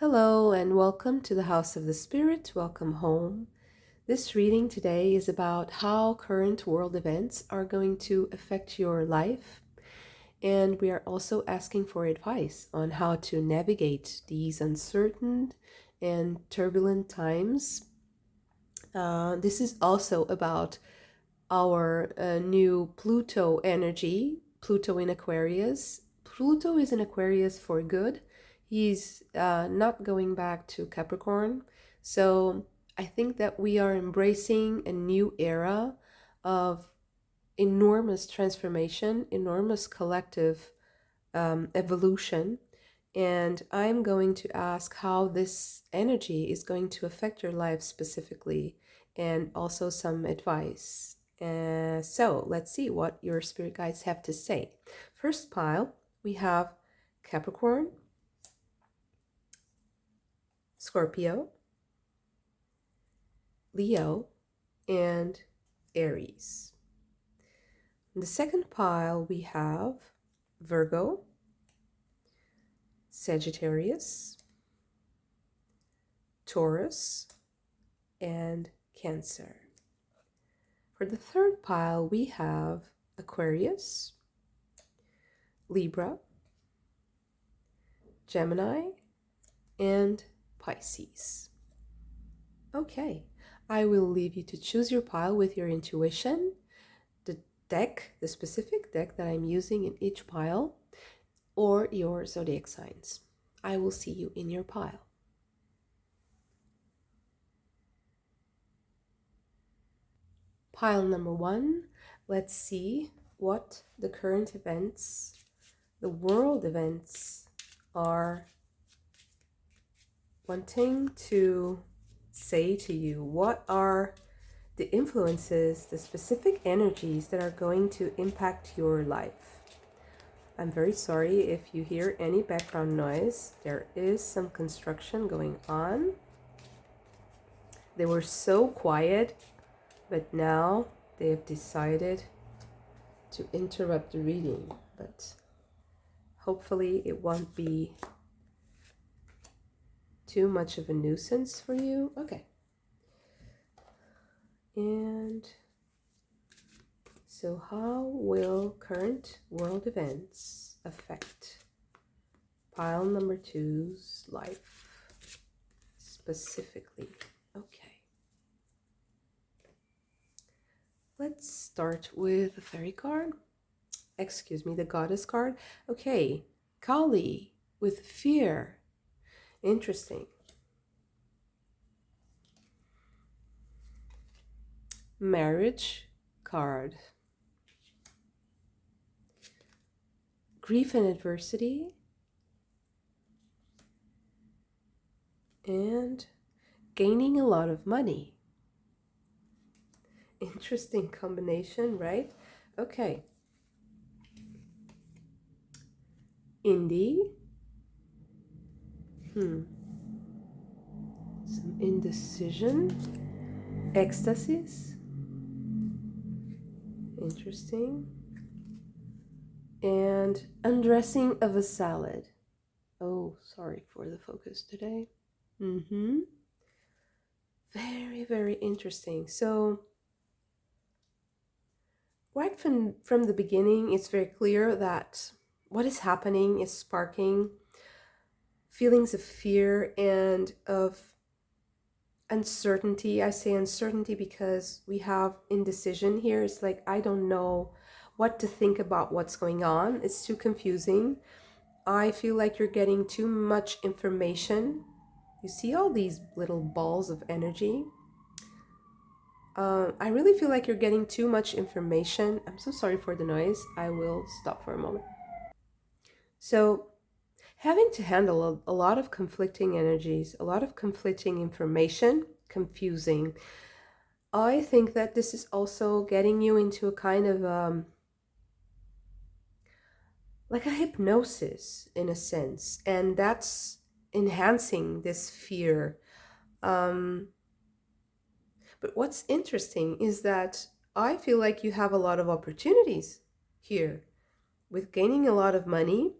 Hello and welcome to the House of the Spirit. Welcome home. This reading today is about how current world events are going to affect your life. And we are also asking for advice on how to navigate these uncertain and turbulent times. This is also about our new Pluto energy, Pluto in Aquarius. Pluto is in Aquarius for good. He's not going back to Capricorn. So I think that we are embracing a new era of enormous transformation, enormous collective evolution. And I'm going to ask how this energy is going to affect your life specifically, and also some advice. So let's see what your spirit guides have to say. First pile, we have Capricorn, Scorpio, Leo, and Aries. In the second pile, we have Virgo, Sagittarius, Taurus, and Cancer. For the third pile, we have Aquarius, Libra, Gemini, and Pisces. Okay, I will leave you to choose your pile with your intuition, the deck, the specific deck that I'm using in each pile, or your zodiac signs. I will see you in your pile. Pile number one, let's see what the current events, the world events, are wanting to say to you. What are the influences, the specific energies that are going to impact your life? I'm very sorry if you hear any background noise. There is some construction going on. They were so quiet, but now they have decided to interrupt the reading. But hopefully it won't be too much of a nuisance for you. Okay. And so how will current world events affect pile number two's life specifically? Okay. Let's start with the fairy card. Excuse me, the goddess card. Okay. Kali with fear. Interesting. Marriage card. Grief and adversity. And gaining a lot of money. Interesting combination, right? Okay. Indie. Some indecision. Ecstasies. Interesting. And undressing of a salad. Oh, sorry for the focus today. Very, very interesting. So right from the beginning, it's very clear that what is happening is sparking feelings of fear and of uncertainty. I say uncertainty because we have indecision here. It's like, I don't know what to think about what's going on. It's too confusing. I feel like you're getting too much information. You see all these little balls of energy. I really feel like you're getting too much information. I'm so sorry for the noise. I will stop for a moment. So having to handle a lot of conflicting energies, a lot of conflicting information, confusing. I think that this is also getting you into a kind of like a hypnosis in a sense, and that's enhancing this fear. But what's interesting is that I feel like you have a lot of opportunities here with gaining a lot of money.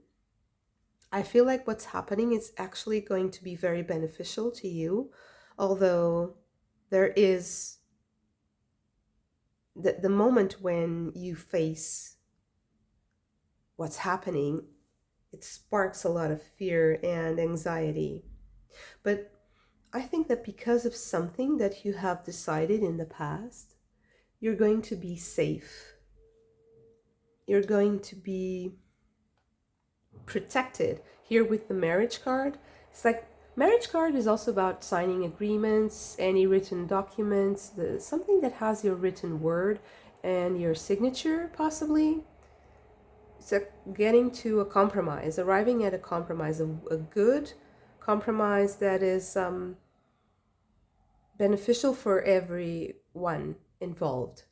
I feel like what's happening is actually going to be very beneficial to you, although there is the moment when you face what's happening, it sparks a lot of fear and anxiety. But I think that because of something that you have decided in the past, you're going to be safe. You're going to be protected. Here with the marriage card, it's like marriage card is also about signing agreements, any written documents, something that has your written word and your signature possibly. It's getting to a compromise, arriving at a compromise, a good compromise that is beneficial for everyone involved.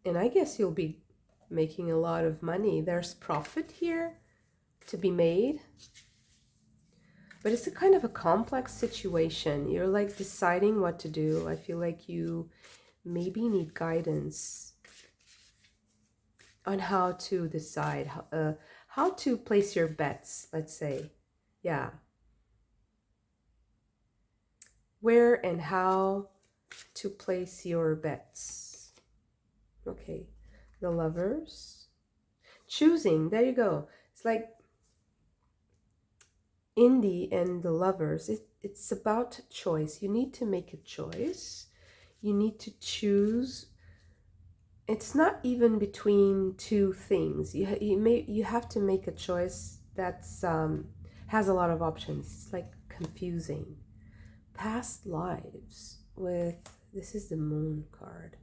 And I guess you'll be making a lot of money. There's profit here to be made. But it's a kind of a complex situation. You're like deciding what to do. I feel like you maybe need guidance on how to decide, how to place your bets, let's say. Yeah. Where and how to place your bets. Okay. The Lovers. Choosing. There you go. It's like Indie and the Lovers. It's about choice. You need to make a choice. You need to choose. It's not even between two things. You have to make a choice that's has a lot of options. It's like confusing. Past lives with, this is the Moon card.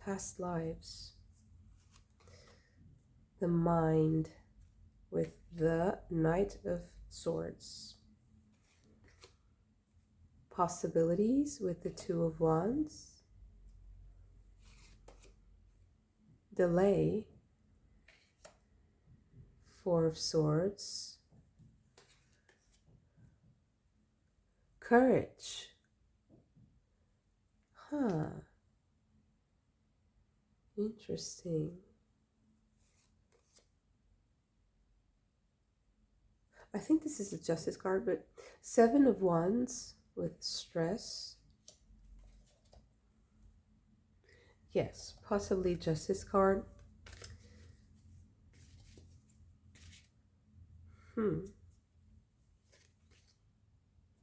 Past lives. The Mind with the Knight of Swords. Possibilities with the Two of Wands. Delay. Four of Swords. Courage. Interesting. I think this is a Justice card, but Seven of Wands with stress. Yes, possibly Justice card.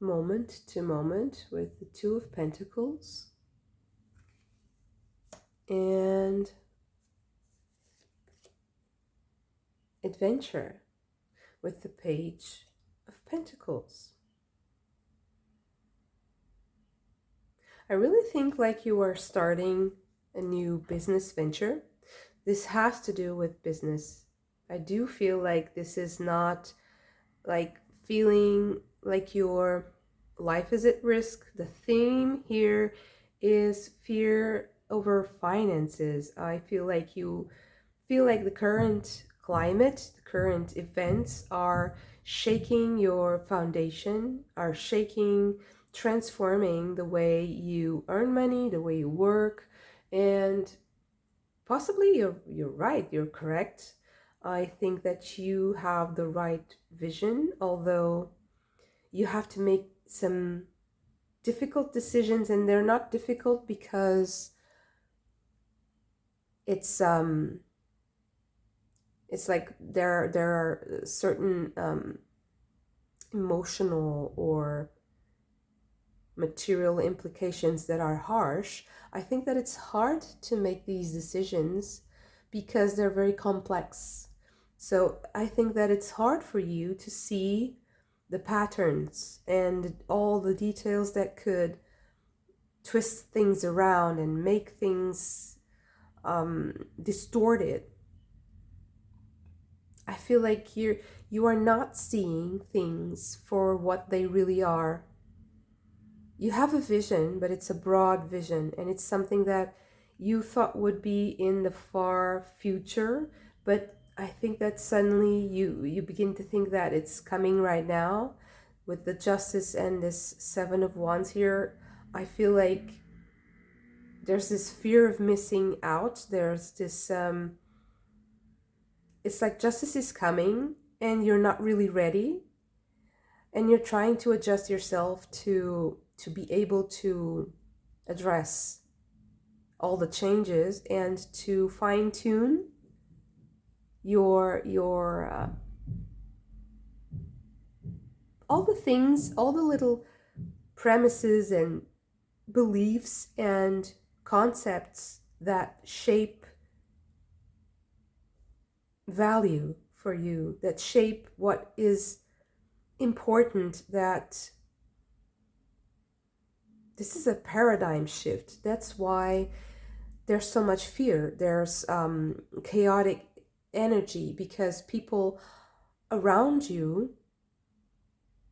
Moment to moment with the Two of Pentacles. And adventure with the Page of Pentacles. I really think like you are starting a new business venture. This has to do with business. I do feel like this is not like feeling like your life is at risk. The theme here is fear over finances. I feel like you feel like the current climate, the current events are shaking your foundation, are shaking, transforming the way you earn money, the way you work, and possibly you're right, you're correct. I think that you have the right vision, although you have to make some difficult decisions, and they're not difficult because it's like there are certain emotional or material implications that are harsh. I think that it's hard to make these decisions because they're very complex. So I think that it's hard for you to see the patterns and all the details that could twist things around and make things distorted. I feel like you are not seeing things for what they really are. You have a vision, but it's a broad vision, and it's something that you thought would be in the far future, but I think that suddenly you begin to think that it's coming right now. With the Justice and this Seven of Wands here, I feel like there's this fear of missing out. There's this, it's like justice is coming and you're not really ready. And you're trying to adjust yourself to be able to address all the changes and to fine tune your all the things, all the little premises and beliefs and concepts that shape value for you, that shape what is important. That this is a paradigm shift. That's why there's so much fear. There's chaotic energy because people around you,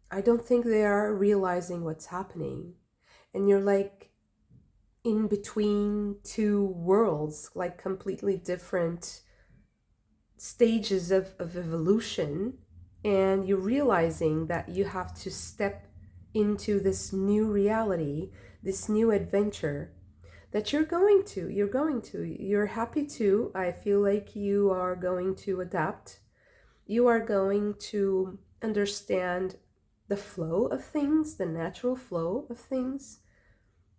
I don't think they are realizing what's happening. And you're like in between two worlds, like completely different stages of evolution. And you're realizing that you have to step into this new reality, this new adventure that you're happy to. I feel like you are going to adapt. You are going to understand the flow of things, the natural flow of things.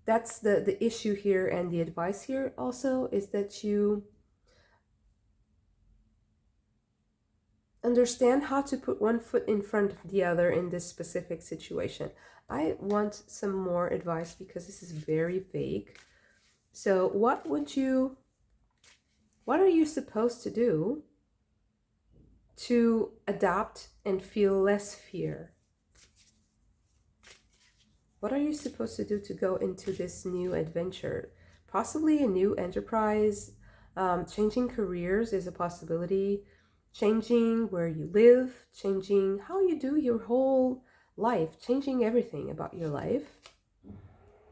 That's the issue here, and the advice here also is that you understand how to put one foot in front of the other in this specific situation. I want some more advice because this is very vague. So what are you supposed to do to adapt and feel less fear? What are you supposed to do to go into this new adventure? Possibly a new enterprise. Changing careers is a possibility. Changing where you live, changing how you do your whole life, changing everything about your life.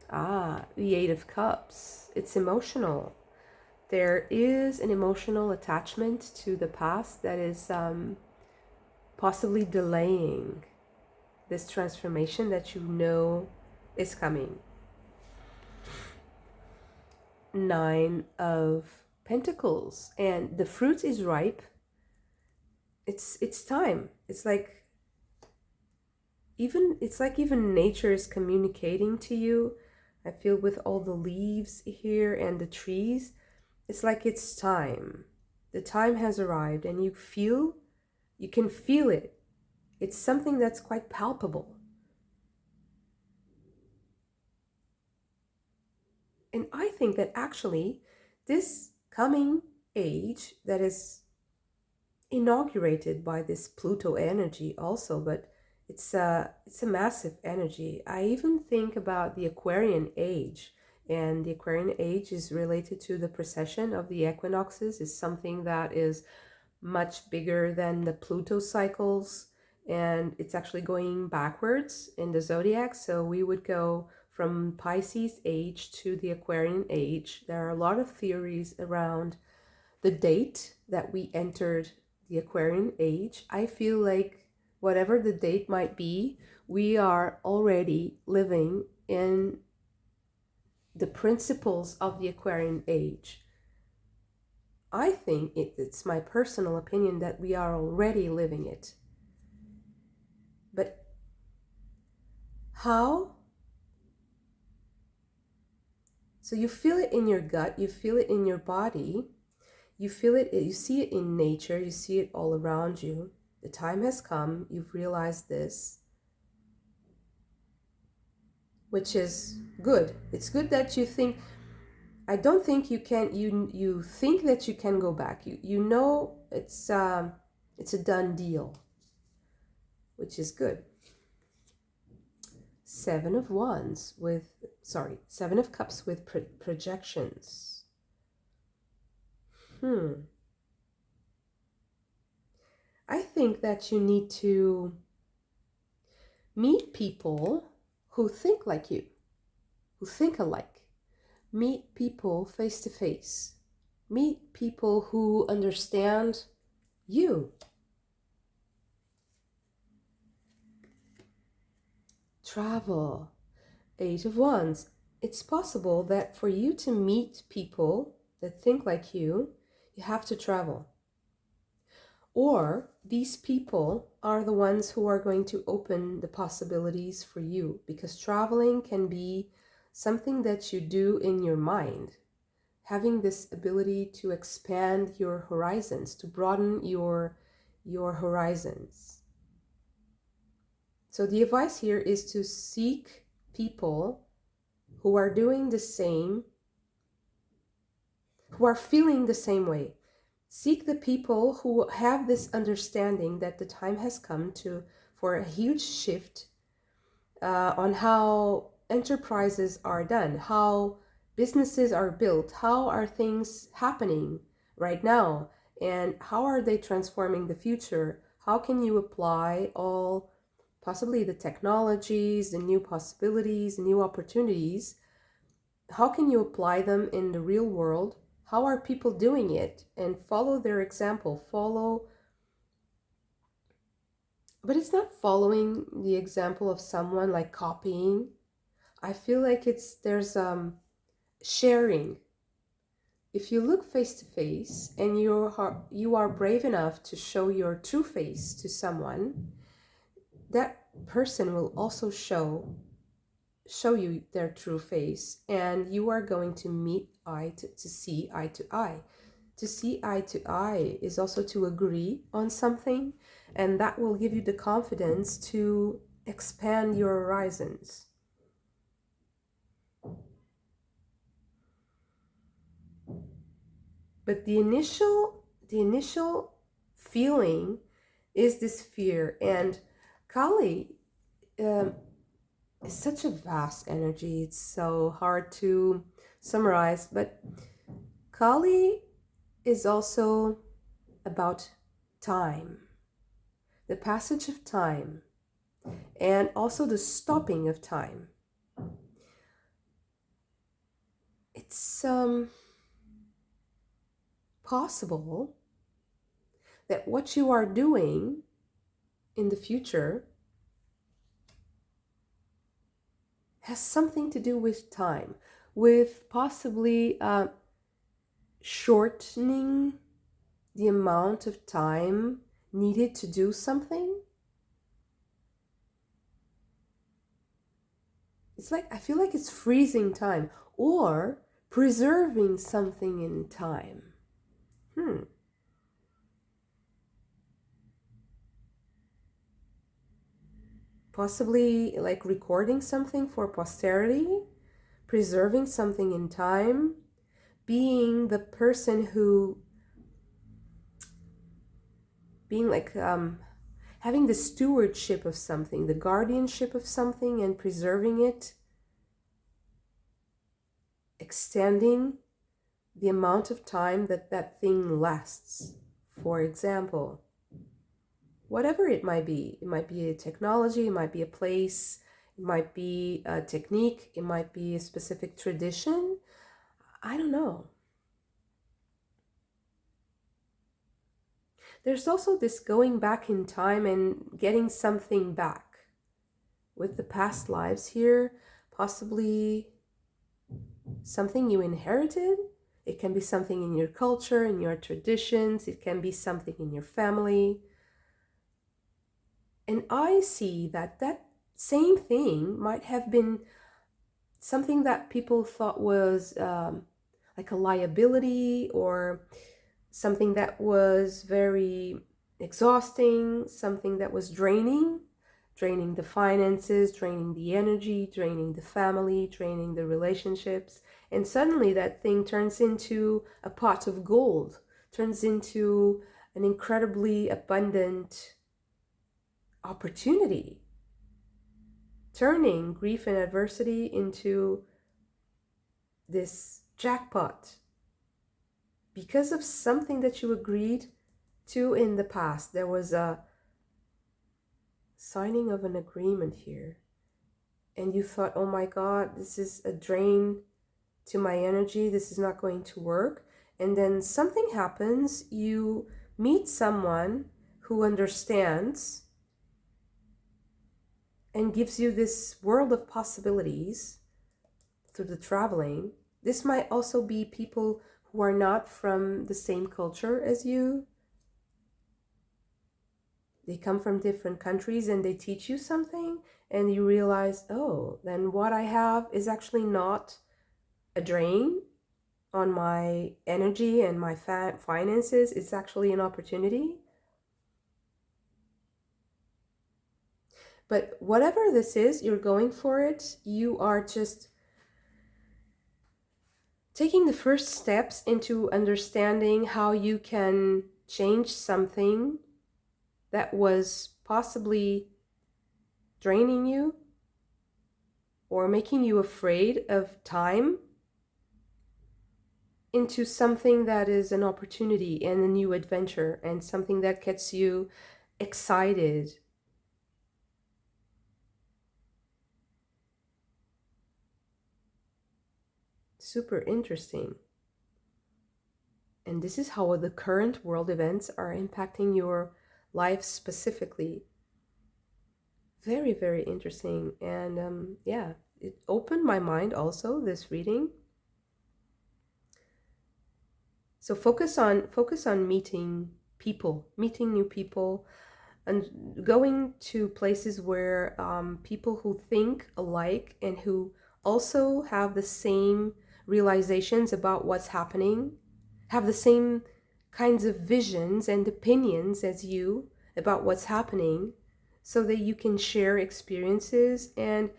The Eight of Cups. It's emotional. There is an emotional attachment to the past that is possibly delaying this transformation that you know is coming. Nine of Pentacles, and the fruit is ripe. It's time. It's like even nature is communicating to you. I feel with all the leaves here and the trees, it's like it's time. The time has arrived, and you can feel it. It's something that's quite palpable. And I think that actually this coming age that is inaugurated by this Pluto energy also, but it's a massive energy. I even think about the Aquarian age, and the Aquarian age is related to the precession of the equinoxes. Is something that is much bigger than the Pluto cycles, and it's actually going backwards in the zodiac. So we would go from Pisces age to the Aquarian age. There are a lot of theories around the date that we entered the Aquarian age. I feel like whatever the date might be, we are already living in the principles of the Aquarian age. I think it's my personal opinion that we are already living it. But how? So you feel it in your gut, you feel it in your body, you feel it, you see it in nature, you see it all around you. The time has come, you've realized this, which is good. It's good that you think, I don't think you can, you think that you can go back. You know it's a done deal, which is good. Seven of Cups with projections. I think that you need to meet people who think like you, who think alike. Meet people face to face. Meet people who understand you. Travel. Eight of Wands. it's possible that for you to meet people that think like you have to travel. Or these people are the ones who are going to open the possibilities for you, because traveling can be something that you do in your mind, having this ability to expand your horizons, to broaden your horizons. So the advice here is to seek people who are doing the same, who are feeling the same way. Seek the people who have this understanding that the time has come for a huge shift on how enterprises are done, how businesses are built, how are things happening right now, and how are they transforming the future? How can you apply all possibly the technologies, the new possibilities, the new opportunities? How can you apply them in the real world? How are people doing it? And follow their example. But it's not following the example of someone, like copying. I feel like there's sharing. If you look face to face and you are brave enough to show your true face to someone, that person will also show you their true face, and you are going to meet to see eye to eye. To see eye to eye is also to agree on something, and that will give you the confidence to expand your horizons. But the initial feeling is this fear. And Kali is such a vast energy. It's so hard to summarize, but Kali is also about time, the passage of time, and also the stopping of time. It's possible that what you are doing in the future has something to do with time, with possibly shortening the amount of time needed to do something. It's like, I feel like it's freezing time or preserving something in time. Possibly like recording something for posterity, preserving something in time, being the person who, being like having the stewardship of something, the guardianship of something, and preserving it, extending the amount of time that that thing lasts. For example, whatever it might be a technology, it might be a place, it might be a technique, it might be a specific tradition. I don't know. There's also this going back in time and getting something back. With the past lives here, possibly something you inherited. It can be something in your culture, in your traditions. It can be something in your family. And I see that that same thing might have been something that people thought was like a liability, or something that was very exhausting, something that was draining the finances, draining the energy, draining the family, draining the relationships. And suddenly that thing turns into a pot of gold, turns into an incredibly abundant opportunity, turning grief and adversity into this jackpot because of something that you agreed to in the past. There was a signing of an agreement here, and you thought, oh my God, this is a drain to my energy, this is not going to work. And then something happens, you meet someone who understands and gives you this world of possibilities through the traveling. This might also be people who are not from the same culture as you. They come from different countries and they teach you something, and you realize, oh, then what I have is actually not a drain on my energy and my finances. It's actually an opportunity. But whatever this is, you're going for it. You are just taking the first steps into understanding how you can change something that was possibly draining you or making you afraid of time into something that is an opportunity and a new adventure and something that gets you excited. Super interesting. And this is how the current world events are impacting your life specifically. Very, very interesting. And yeah, it opened my mind also, this reading. So focus on meeting people, meeting new people, and going to places where people who think alike and who also have the same realizations about what's happening, have the same kinds of visions and opinions as you about what's happening, so that you can share experiences and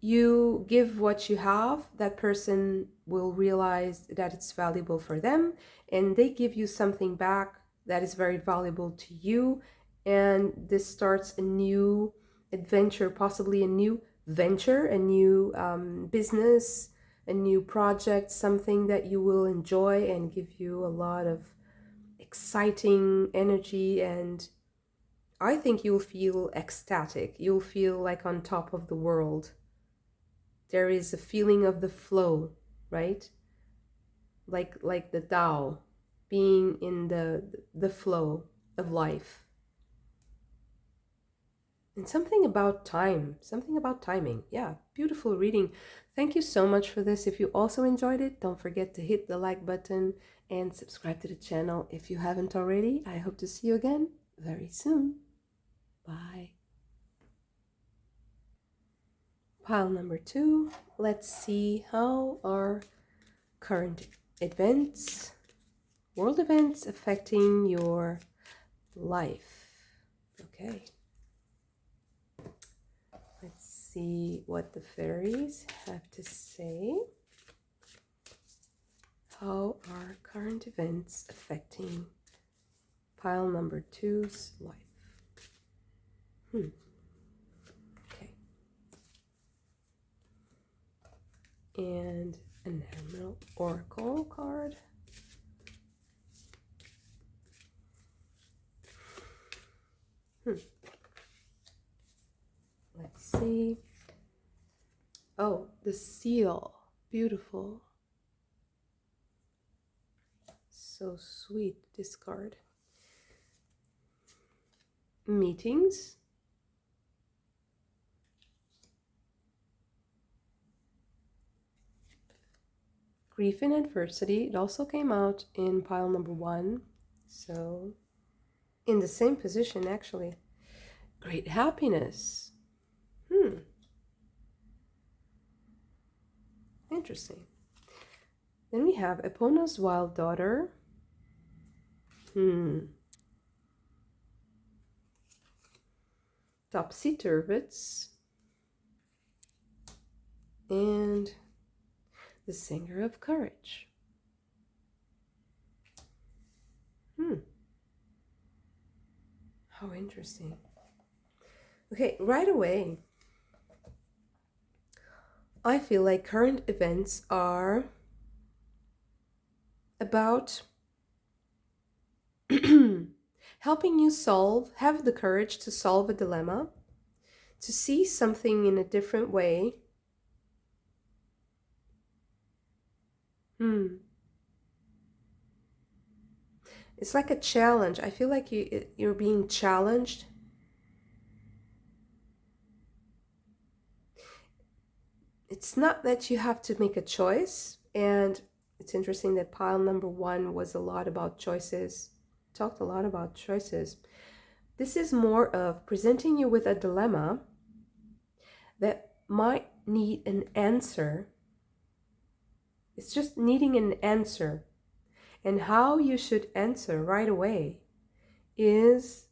you give what you have. That person will realize that it's valuable for them, and they give you something back that is very valuable to you. And this starts a new adventure, possibly a new venture, a new business, a new project, something that you will enjoy and give you a lot of exciting energy. And I think you'll feel ecstatic. You'll feel like on top of the world. There is a feeling of the flow, right? Like the Tao, being in the flow of life. And something about time, something about timing. Yeah, beautiful reading. Thank you so much for this. If you also enjoyed it, don't forget to hit the like button and subscribe to the channel if you haven't already. I hope to see you again very soon. Bye. Pile number 2. Let's see how our current events, world events affecting your life. Okay. Let's see what the fairies have to say. How are current events affecting pile number 2's life? Okay. And an Emerald Oracle card. Let's see. Oh, the seal. Beautiful. So sweet, this card. Meetings. Grief and adversity. It also came out in pile number 1. So, in the same position, actually. Great happiness. Interesting. Then we have Epona's wild daughter. Topsy-turvets. And the singer of courage. How interesting. Okay, right away, I feel like current events are about helping you have the courage to solve a dilemma, to see something in a different way. It's like a challenge. I feel like you're being challenged. it's not that you have to make a choice. And it's interesting that pile number 1 was a lot about choices, talked a lot about choices. This is more of presenting you with a dilemma that might need an answer. It's just needing an answer. And how you should answer right away is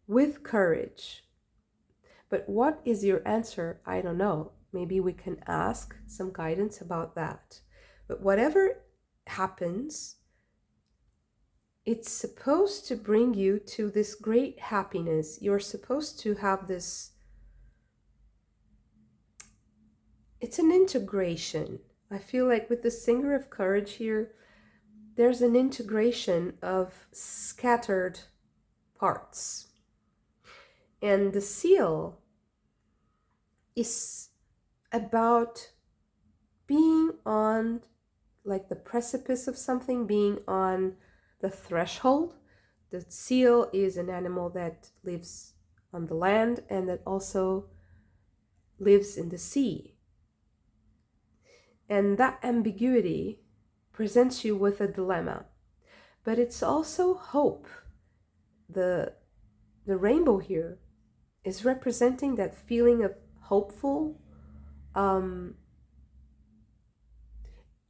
with courage. But what is your answer? I don't know. Maybe we can ask some guidance about that. But whatever happens, it's supposed to bring you to this great happiness. You're supposed to have this, it's an integration. I feel like with the Singer of Courage here, there's an integration of scattered parts. And the seal is about being on like the precipice of something, being on the threshold. The seal is an animal that lives on the land and that also lives in the sea. And that ambiguity presents you with a dilemma. But it's also hope. The rainbow here is representing that feeling of hopeful.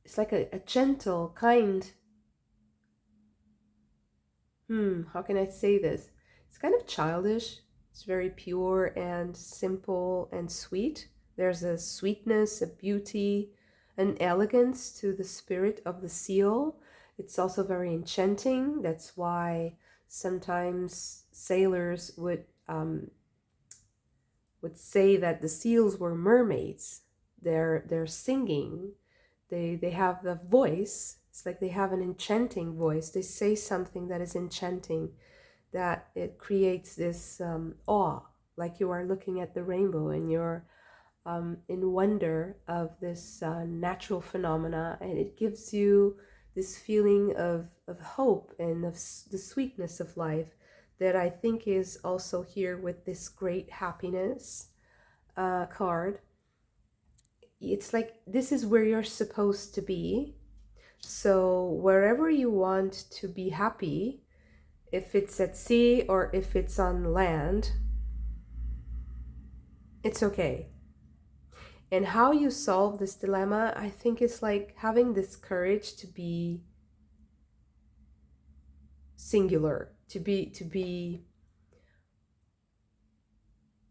It's like a gentle, kind. How can I say this? It's kind of childish. It's very pure and simple and sweet. There's a sweetness, a beauty, an elegance to the spirit of the seal. It's also very enchanting. That's why sometimes sailors would say that the seals were mermaids. They're singing. They have the voice. It's like they have an enchanting voice. They say something that is enchanting, that it creates this awe, like you are looking at the rainbow and you're in wonder of this natural phenomena, and it gives you this feeling of hope and of the sweetness of life that I think is also here with this great happiness card. It's like this is where you're supposed to be. So wherever you want to be happy, if it's at sea or if it's on land, it's okay. And how you solve this dilemma, I think, is like having this courage to be singular, to be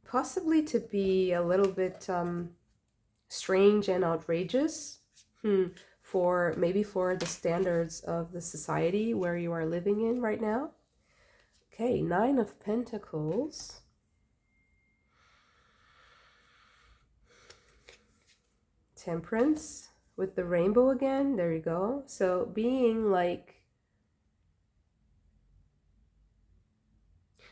possibly to be a little bit strange and outrageous for the standards of the society where you are living in right now. Okay, 9 of Pentacles. Temperance with the rainbow again. There you go. So being like,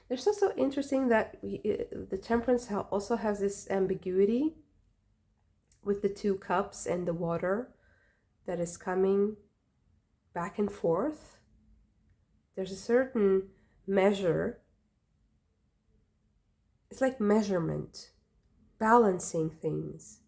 there's also interesting that the Temperance also has this ambiguity with the 2 cups and the water that is coming back and forth. There's a certain measure. It's like measurement, balancing things.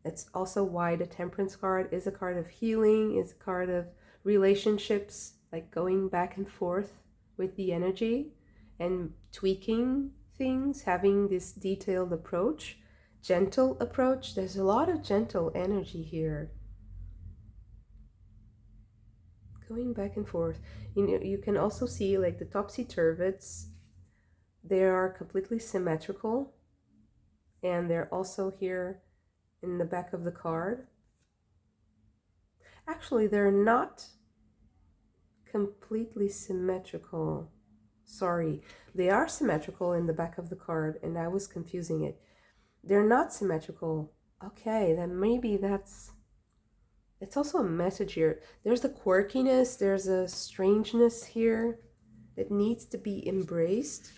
That's also why the Temperance card is a card of healing, is a card of relationships, like going back and forth with the energy and tweaking things, having this detailed approach, gentle approach. There's a lot of gentle energy here. Going back and forth. You can also see like the topsy-turvids, they are completely symmetrical, and they're also here in the back of the card. Actually, they're not completely symmetrical. Sorry, they are symmetrical in the back of the card, and I was confusing it. They're not symmetrical. Okay, then maybe it's also a message here. There's the quirkiness, there's a strangeness here that needs to be embraced.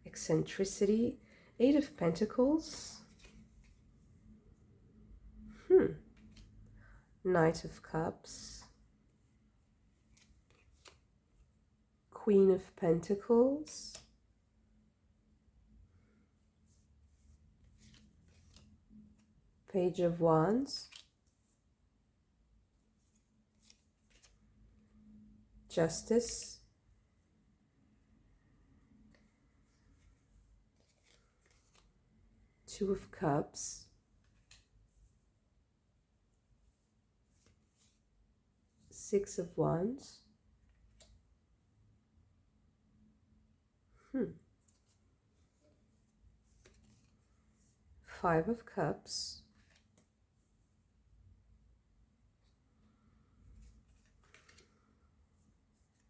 Eccentricity. 8 of Pentacles. Knight of Cups. Queen of Pentacles, Page of Wands, Justice, Two of Cups, Six of Wands, Five of Cups,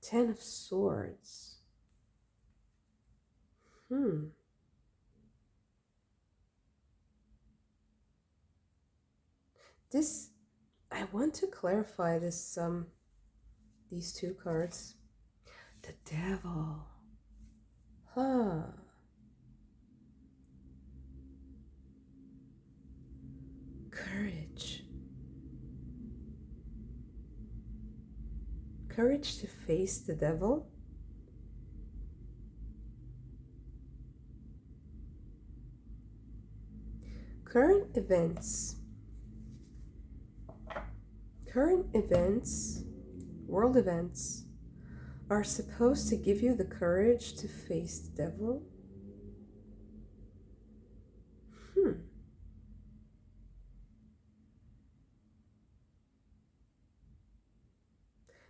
Ten of Swords. This, I want to clarify this, these two cards. The Devil. Courage. Courage to face the devil. Current events, world events, are supposed to give you the courage to face the devil.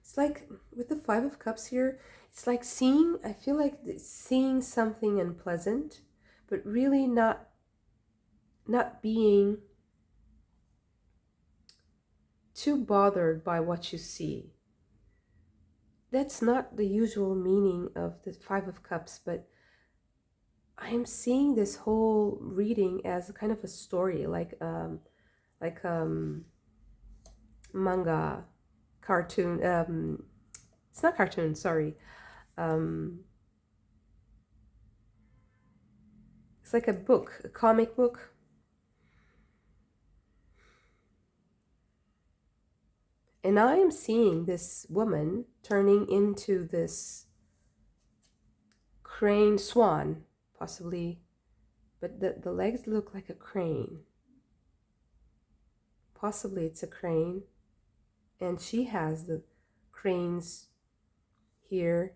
It's like with the Five of Cups here, it's like I feel like seeing something unpleasant, but really not being too bothered by what you see. That's not the usual meaning of the Five of Cups, but I am seeing this whole reading as kind of a story, like manga, cartoon. It's not cartoon, sorry. It's like a book, a comic book. And I am seeing this woman turning into this crane swan, possibly, but the legs look like a crane. Possibly it's a crane, and she has the cranes here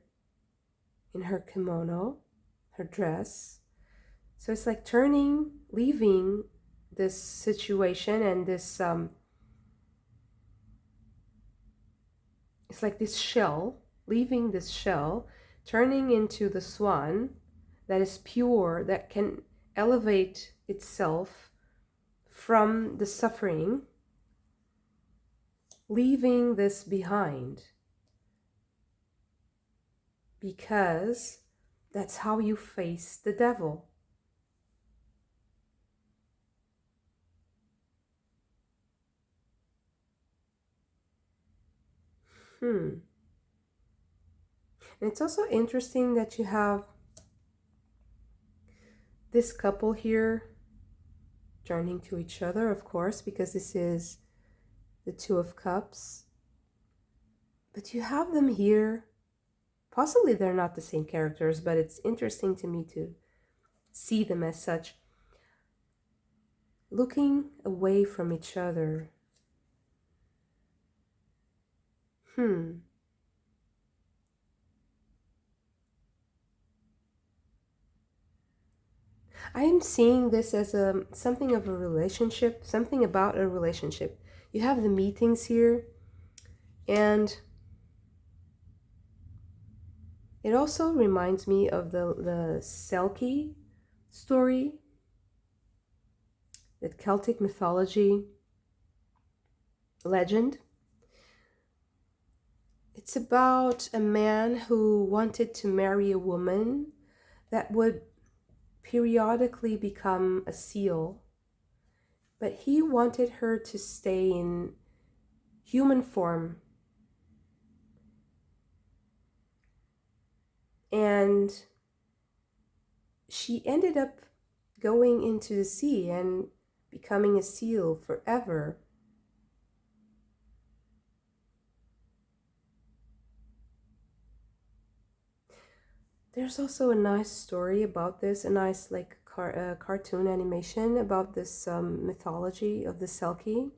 in her kimono, her dress. So it's like leaving this situation and this, it's like this shell, leaving this shell, turning into the swan that is pure, that can elevate itself from the suffering, leaving this behind. Because that's how you face the devil. And it's also interesting that you have this couple here turning to each other, of course, because this is the Two of Cups. But you have them here. Possibly they're not the same characters, but it's interesting to me to see them as such, looking away from each other. I am seeing this as something of a relationship, something about a relationship. You have the meetings here, and it also reminds me of the Selkie story, the Celtic mythology legend. It's about a man who wanted to marry a woman that would periodically become a seal, but he wanted her to stay in human form. And she ended up going into the sea and becoming a seal forever. There's also a nice story about this, a nice like cartoon animation about this mythology of the Selkie.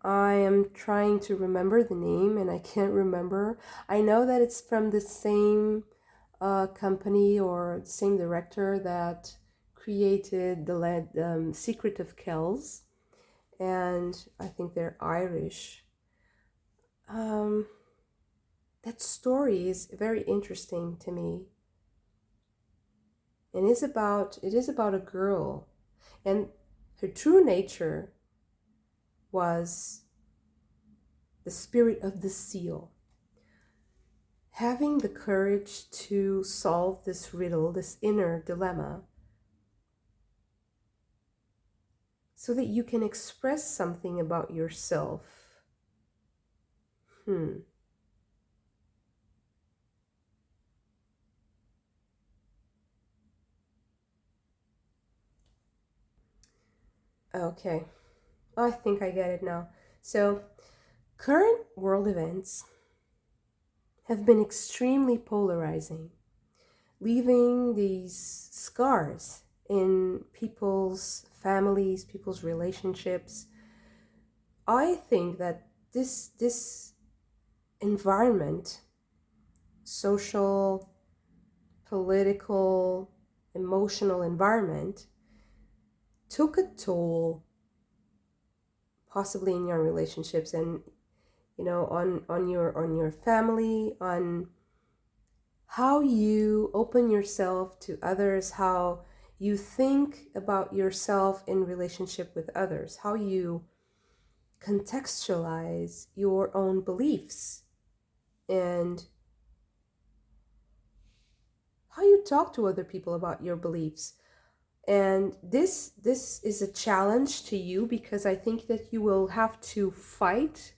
I am trying to remember the name and I can't remember. I know that it's from the same company or the same director that created the Secret of Kells, and I think they're Irish. Um, that story is very interesting to me, and it is about a girl, and her true nature was the spirit of the seal. Having the courage to solve this riddle, this inner dilemma, so that you can express something about yourself. Okay, I think I get it now. So, current world events have been extremely polarizing, leaving these scars in people's families, people's relationships. I think that this environment, social, political, emotional environment, took a toll possibly in your relationships, and on your family, on how you open yourself to others, how you think about yourself in relationship with others, how you contextualize your own beliefs, and how you talk to other people about your beliefs. And this is a challenge to you, because I think that you will have to fight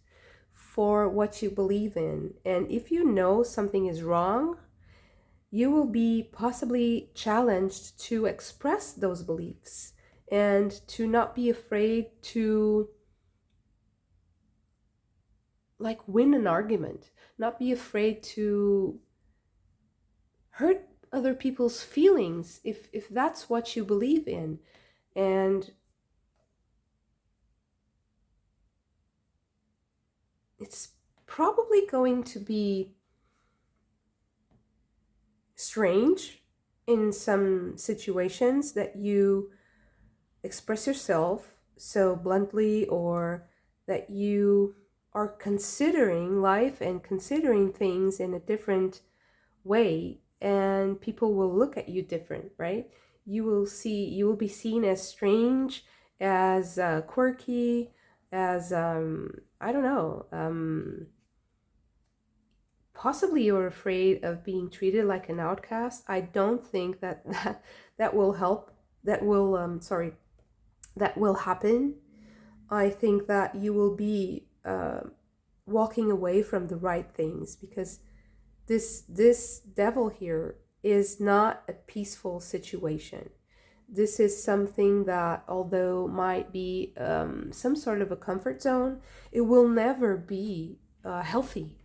for what you believe in. And if you know something is wrong, you will be possibly challenged to express those beliefs and to not be afraid to like win an argument, not be afraid to hurt other people's feelings if that's what you believe in. And it's probably going to be strange in some situations that you express yourself so bluntly, or that you are considering life and considering things in a different way, and people will look at you different, right? You will be seen as strange, as quirky, as I don't know, possibly you're afraid of being treated like an outcast. I don't think that will help, that will that will happen. I think that you will be walking away from the right things, because this devil here is not a peaceful situation. This is something that, although might be some sort of a comfort zone, it will never be healthy.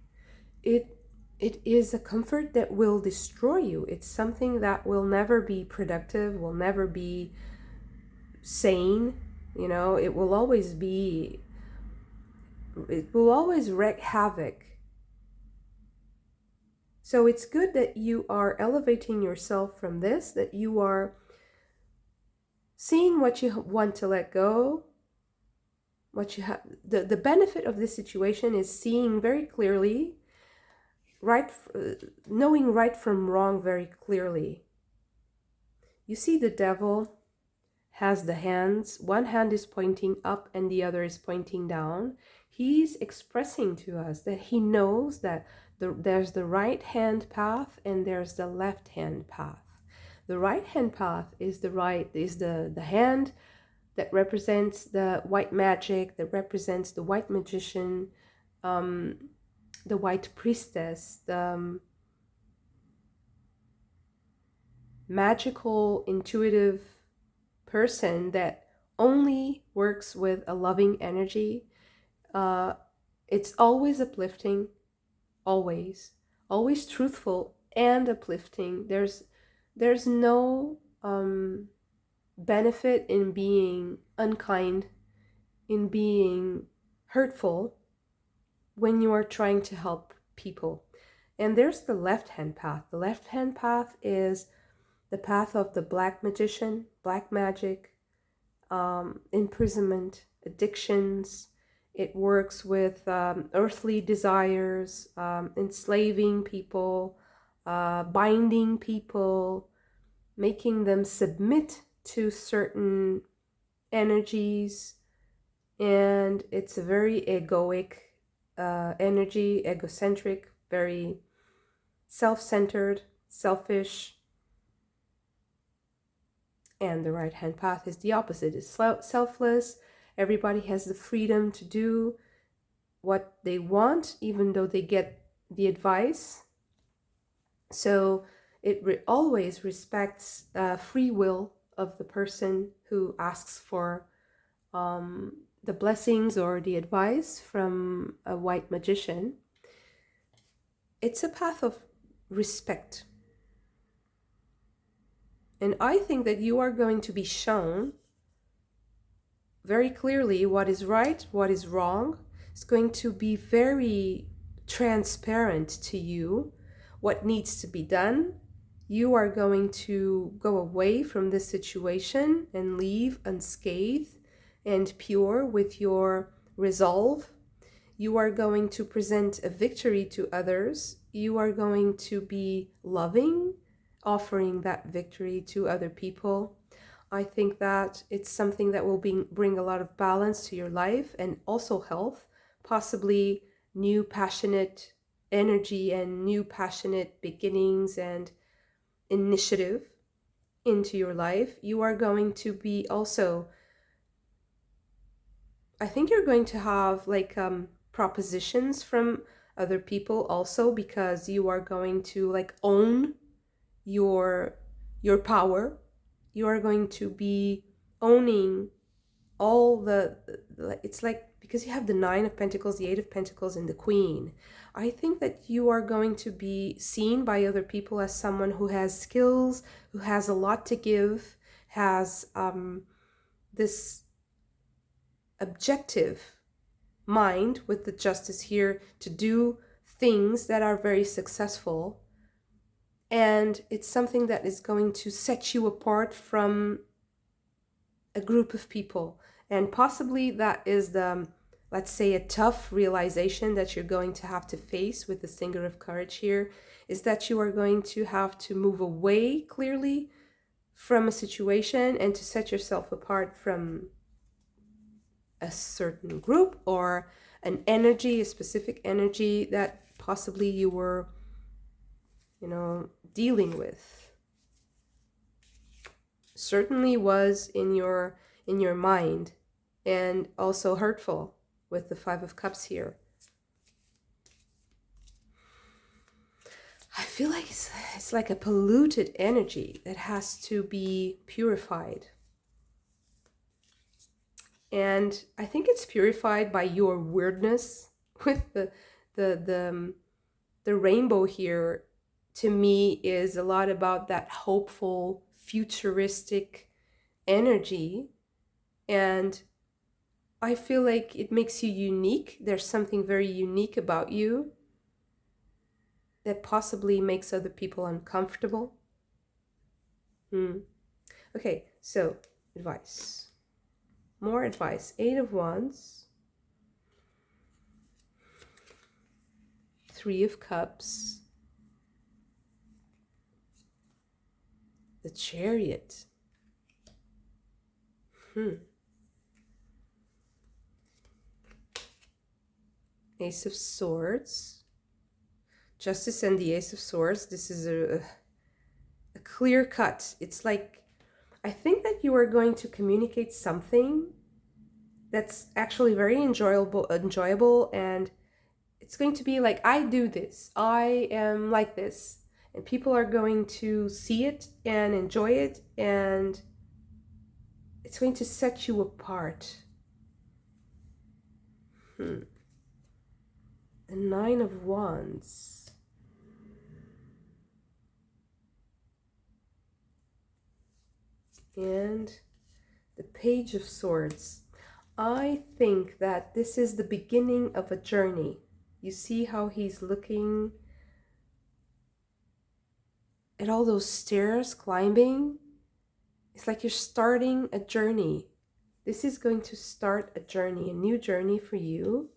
It is a comfort that will destroy you. It's something that will never be productive, will never be sane. It will always wreak havoc. So it's good that you are elevating yourself from this, that you are seeing what you want to let go, what you have. The benefit of this situation is seeing very clearly, knowing right from wrong very clearly. You see, the devil has the hands. One hand is pointing up and the other is pointing down. He's expressing to us that he knows that there's the right hand path and there's the left hand path. The right hand path is the hand that represents the white magic, that represents the white magician, the white priestess, the magical, intuitive person that only works with a loving energy. It's always uplifting, always truthful, and uplifting. There's no benefit in being unkind, in being hurtful when you are trying to help people. And there's the left-hand path. The left-hand path is the path of the black magician, black magic, imprisonment, addictions. It works with earthly desires, enslaving people, binding people, making them submit to certain energies. And it's a very egoic energy, egocentric, very self-centered, selfish. And the right-hand path is the opposite. It's selfless. Everybody has the freedom to do what they want, even though they get the advice. So it always respects free will of the person who asks for the blessings or the advice from a white magician. It's a path of respect. And I think that you are going to be shown very clearly what is right, what is wrong. It's going to be very transparent to you what needs to be done. You are going to go away from this situation and leave unscathed and pure with your resolve. You are going to present a victory to others. You are going to be loving, offering that victory to other people. I think that it's something that will bring a lot of balance to your life and also health, possibly new passionate energy and new passionate beginnings and initiative into your life. You are going to be also, I think you're going to have like propositions from other people also, because you are going to like own your power. You are going to be owning all it's like, because you have the Nine of Pentacles, the Eight of Pentacles, and the Queen. I think that you are going to be seen by other people as someone who has skills, who has a lot to give, has this objective mind with the Justice here to do things that are very successful. And it's something that is going to set you apart from a group of people. And possibly that is the, let's say, a tough realization that you're going to have to face with the Singer of Courage here, is that you are going to have to move away clearly from a situation and to set yourself apart from a certain group or an energy, a specific energy that possibly you were, dealing with. Certainly was in your mind, and also hurtful with the Five of Cups here. I feel like it's like a polluted energy that has to be purified. And I think it's purified by your weirdness with the rainbow here. To me, is a lot about that hopeful, futuristic energy. And I feel like it makes you unique. There's something very unique about you that possibly makes other people uncomfortable. Okay, so advice. More advice. Eight of Wands. Three of Cups. The Chariot. Ace of Swords. Justice and the Ace of Swords. This is a clear cut. It's like, I think that you are going to communicate something that's actually very enjoyable, and it's going to be like, I do this, I am like this, and people are going to see it and enjoy it, and it's going to set you apart. The Nine of Wands. and the Page of Swords. I think that this is the beginning of a journey. You see how he's looking at all those stairs climbing? It's like you're starting a journey. This is going to start a journey, a new journey for you.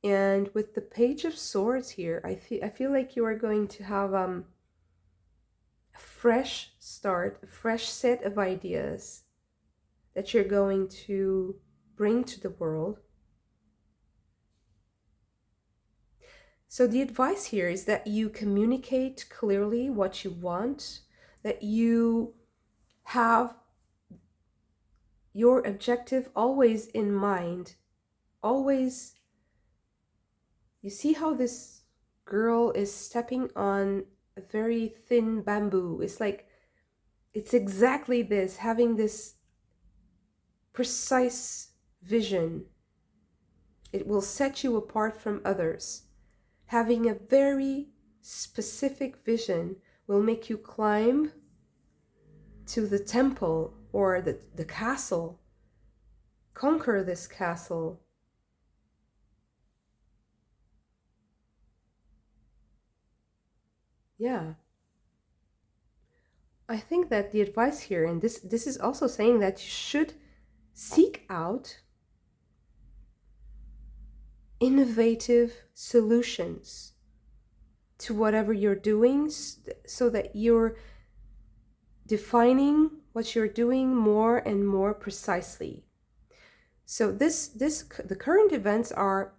And with the Page of Swords here, I feel like you are going to have a fresh start, a fresh set of ideas that you're going to bring to the world. So the advice here is that you communicate clearly what you want, that you have your objective always in mind. Always, you see how this girl is stepping on a very thin bamboo. It's like, it's exactly this, having this precise vision. It will set you apart from others. Having a very specific vision will make you climb to the temple or the castle. Conquer this castle. Yeah. I think that the advice here, and this is also saying that you should seek out innovative solutions to whatever you're doing, so that you're defining what you're doing more and more precisely. So the current events are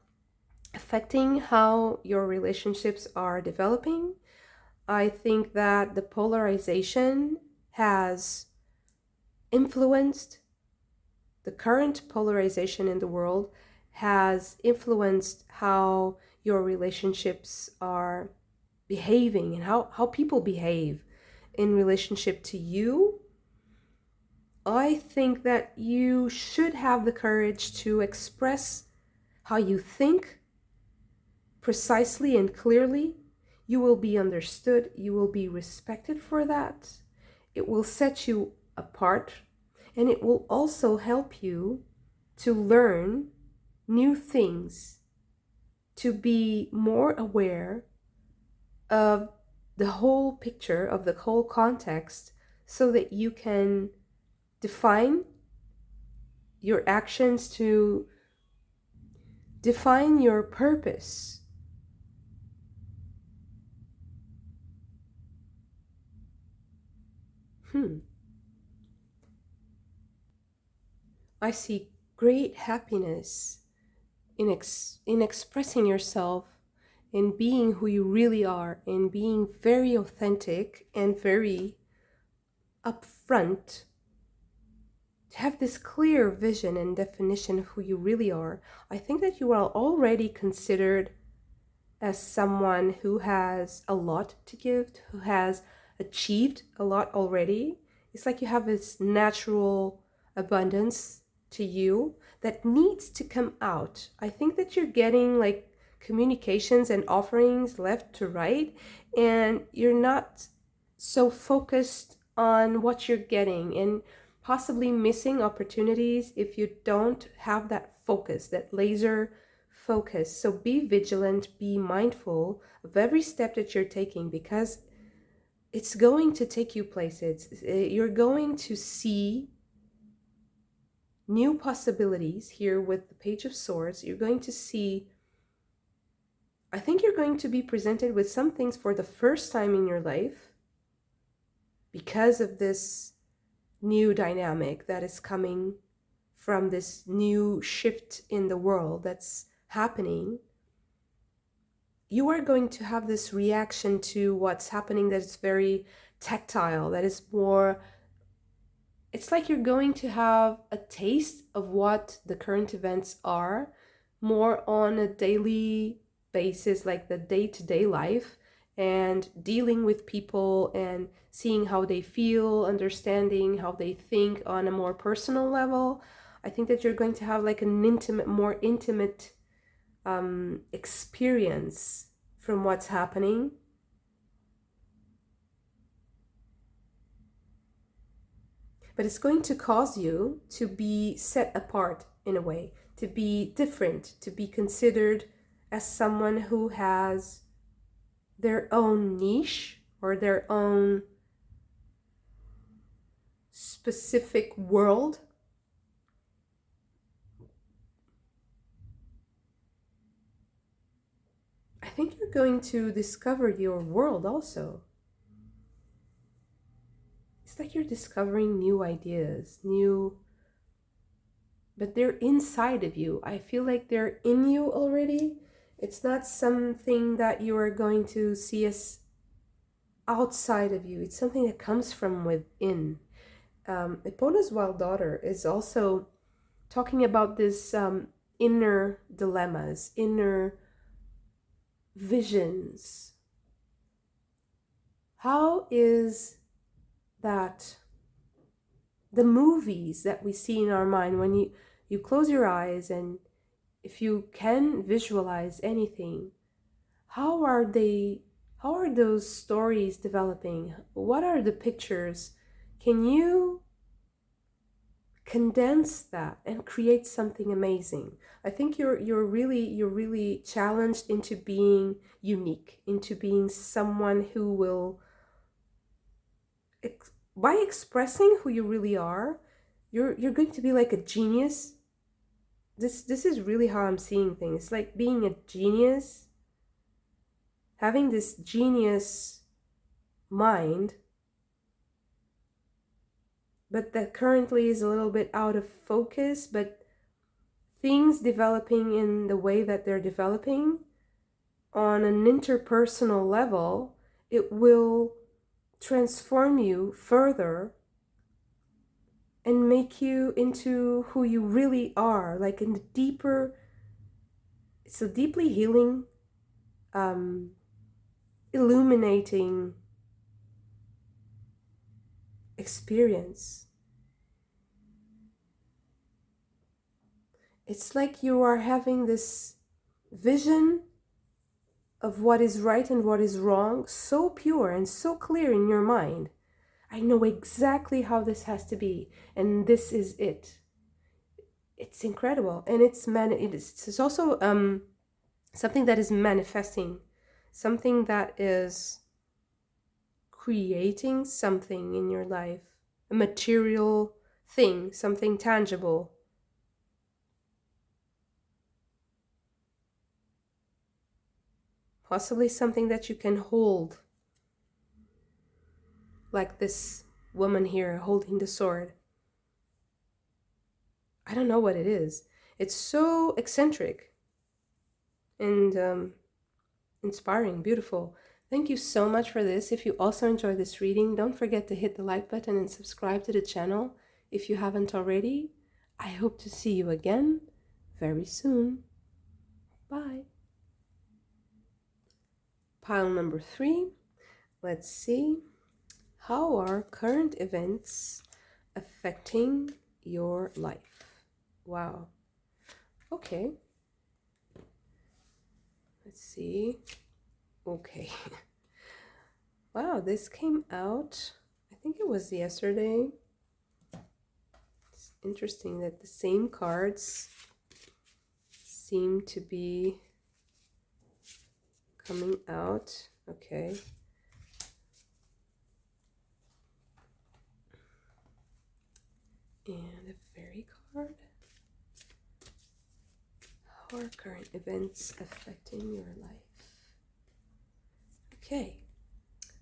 affecting how your relationships are developing. I think that the polarization has influenced, the current polarization in the world has influenced how your relationships are behaving and how people behave in relationship to you. I think that you should have the courage to express how you think precisely and clearly. You will be understood. You will be respected for that. It will set you apart, and it will also help you to learn new things, to be more aware of the whole picture, of the whole context, so that you can define your actions, to define your purpose. I see great happiness in expressing yourself, in being who you really are, in being very authentic and very upfront, to have this clear vision and definition of who you really are. I think that you are already considered as someone who has a lot to give, who has achieved a lot already. It's like you have this natural abundance to you that needs to come out. I think that you're getting like communications and offerings left to right, and you're not so focused on what you're getting, and possibly missing opportunities if you don't have that focus, that laser focus. So be vigilant, be mindful of every step that you're taking, because it's going to take you places. You're going to see new possibilities here with the Page of Swords. You're going to see, I think you're going to be presented with some things for the first time in your life because of this new dynamic that is coming from this new shift in the world that's happening. You are going to have this reaction to what's happening that is very tactile, that is more, it's like you're going to have a taste of what the current events are, more on a daily basis, like the day-to-day life, and dealing with people and seeing how they feel, understanding how they think on a more personal level. I think that you're going to have like an intimate, more intimate experience from what's But it's going to cause you to be set apart in a way, to be different, to be considered as someone who has their own niche or their own specific world. I think you're going to discover your world also. It's like you're discovering new ideas, but they're inside of you. I feel like they're in you already. It's not something that you are going to see as outside of you. It's something that comes from within. Epona's Wild Daughter is also talking about this inner dilemmas, inner visions. How is that the movies that we see in our mind, when you close your eyes and if you can visualize anything, how are those stories developing? What are the pictures? Can you condense that and create something amazing? I think you're really challenged into being unique, into being someone who will, by expressing who you really are, you're going to be like a genius. This is really how I'm seeing things. Like being a genius, having this genius mind, but that currently is a little bit out of focus, but things developing in the way that they're developing on an interpersonal level, it will transform you further and make you into who you really are, like in the deeper, it's a deeply healing, illuminating experience. It's like you are having this vision of what is right and what is wrong, so pure and so clear in your mind. I know exactly how this has to be, and this is it. It's incredible, and it's also something that is manifesting, something that is creating something in your life, a material thing, something tangible. Possibly something that you can hold, like this woman here holding the sword. I don't know what it is. It's so eccentric and inspiring, beautiful. Thank you so much for this. If you also enjoyed this reading, don't forget to hit the like button and subscribe to the channel if you haven't already. I hope to see you again very soon. Bye. Pile number 3. Let's see. How are current events affecting your life? Wow. Okay. Let's see. Okay. Wow, this came out, I think it was yesterday. It's interesting that the same cards seem to be coming out. Okay. And a fairy card. How are current events affecting your life? Okay.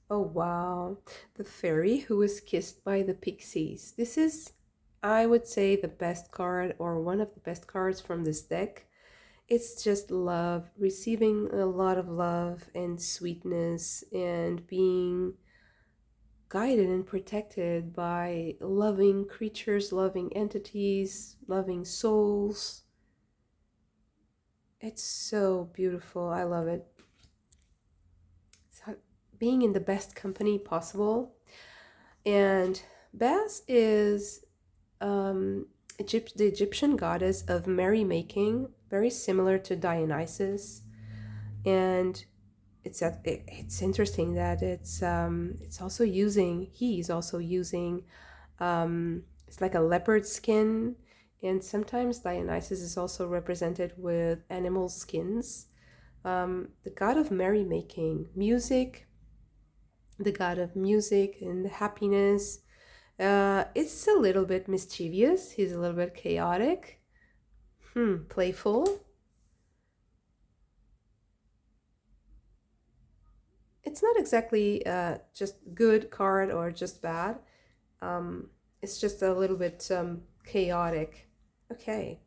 Oh, wow. The fairy who was kissed by the pixies. This is, I would say, the best card, or one of the best cards from this deck. It's just love, receiving a lot of love and sweetness and being guided and protected by loving creatures, loving entities, loving souls. It's so beautiful. I love it. Being in the best company possible. And Baz is the Egyptian goddess of merrymaking, very similar to Dionysus. And it's interesting that he's also using It's like a leopard skin, and sometimes Dionysus is also represented with animal skins. The god of merrymaking, music, the god of music and happiness. It's a little bit mischievous. He's a little bit chaotic, playful. It's not exactly just good card or just bad. It's just a little bit chaotic. Okay.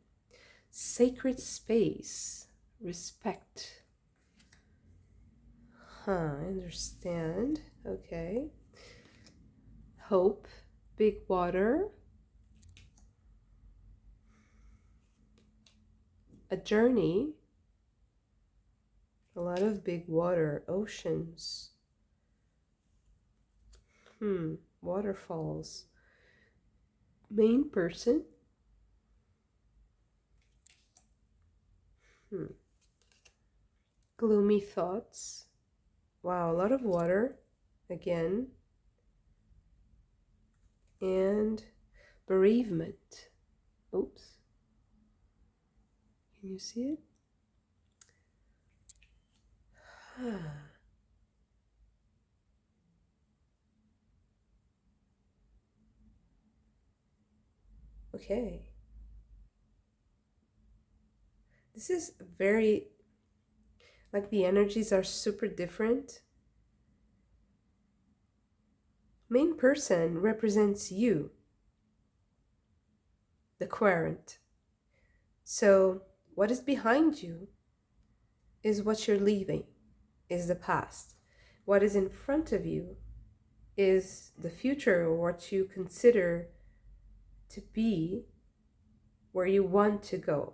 Sacred space. Respect. I understand. Okay. Hope. Big water. A journey. A lot of big water. Oceans. Waterfalls. Main person. Gloomy thoughts. Wow, a lot of water. Again. And bereavement. Oops. Can you see it? Okay. This is very, like the energies are super different. Main person represents you, the querent. So what is behind you is what you're leaving, is the past. What is in front of you is the future, or what you consider to be where you want to go.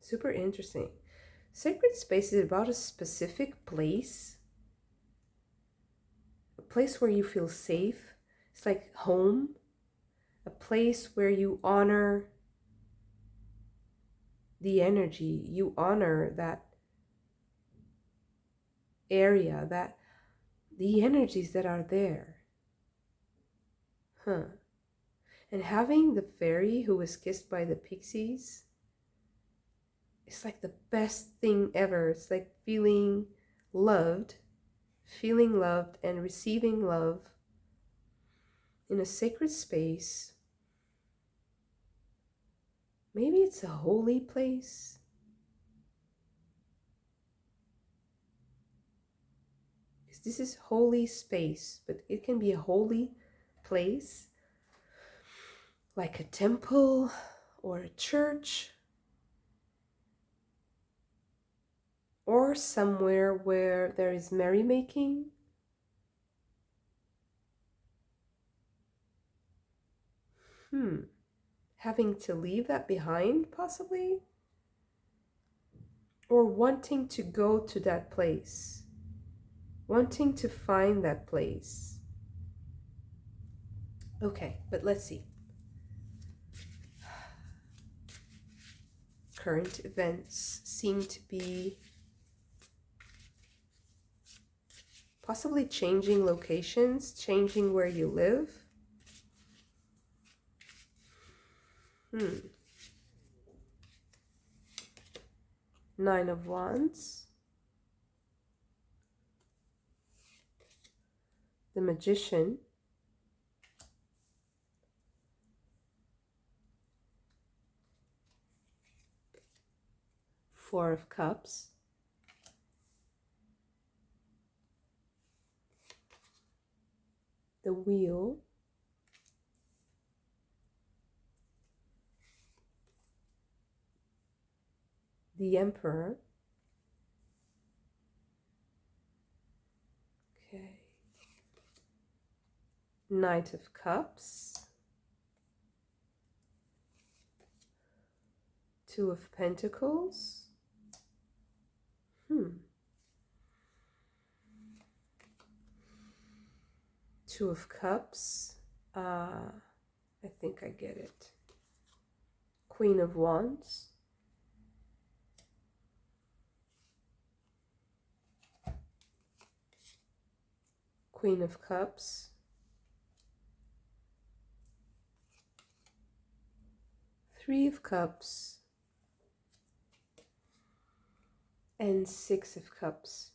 Super interesting. Sacred space is about a specific place, a place where you feel safe. It's like home, a place where you honor the energy, you honor that area, that the energies that are there. And having the fairy who was kissed by the pixies, it's like the best thing ever. It's like feeling loved and receiving love in a sacred space. Maybe it's a holy place. Because this is holy space, but it can be a holy place, like a temple or a church, or somewhere where there is merrymaking. Having to leave that behind, possibly? Or wanting to go to that place. Wanting to find that place. Okay, but let's see. Current events seem to be possibly changing locations, changing where you live. Nine of Wands. The Magician. Four of Cups. The Wheel. The Emperor. Okay. Knight of Cups. Two of Pentacles. Two of Cups. I think I get it. Queen of Wands. Queen of Cups, Three of Cups, and Six of Cups.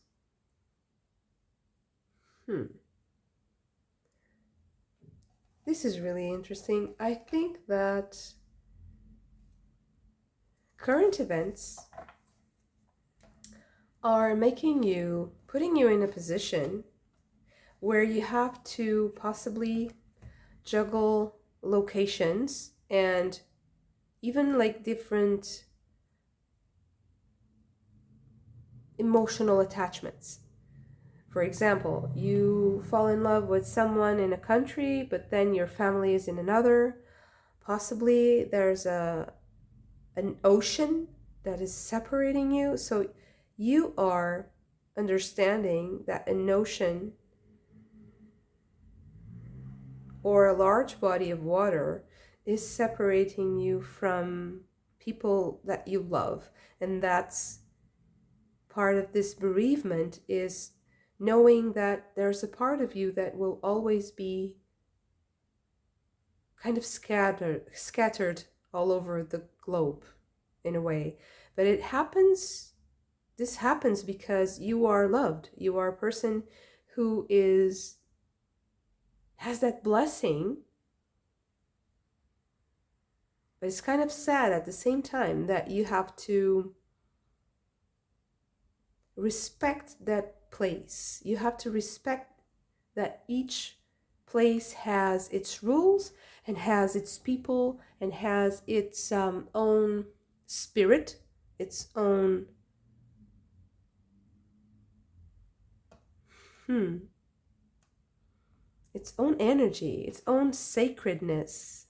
This is really interesting. I think that current events are putting you in a position where you have to possibly juggle locations and even like different emotional attachments. For example, you fall in love with someone in a country, but then your family is in another. Possibly there's an ocean that is separating you. So you are understanding that an ocean or a large body of water is separating you from people that you love. And that's part of this bereavement, is knowing that there's a part of you that will always be kind of scattered all over the globe in a way. But this happens because you are loved. You are a person who has that blessing. But it's kind of sad at the same time that you have to respect that place. You have to respect that each place has its rules and has its people and has its own spirit, its own its own energy, its own sacredness.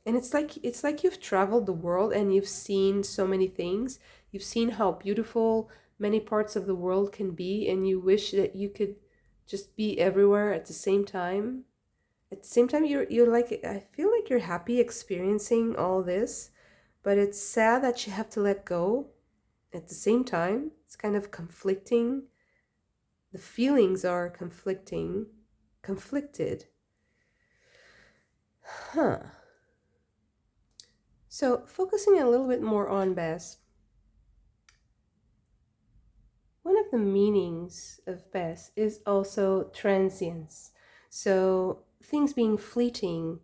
And it's like you've traveled the world and you've seen so many things. You've seen how beautiful many parts of the world can be, and you wish that you could just be everywhere at the same time. At the same time, you're like, I feel like you're happy experiencing all this, but it's sad that you have to let go at the same time. It's kind of conflicting. The feelings are conflicted. So focusing a little bit more on Bess, one of the meanings of Bess is also transience. So things being fleeting.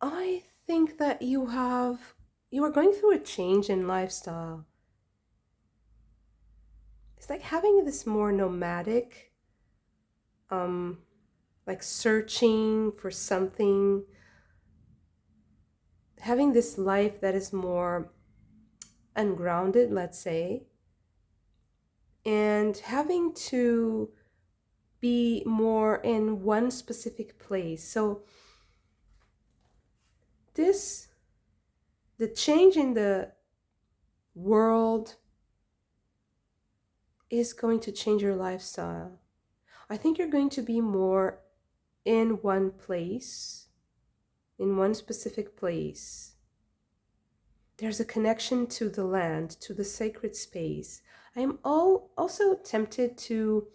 I think that you are going through a change in lifestyle. It's like having this more nomadic, like searching for something, having this life that is more ungrounded, let's say, and having to be more in one specific place. So the change in the world is going to change your lifestyle. I think you're going to be more in one place, in one specific place. There's a connection to the land, to the sacred space. I'm also tempted to,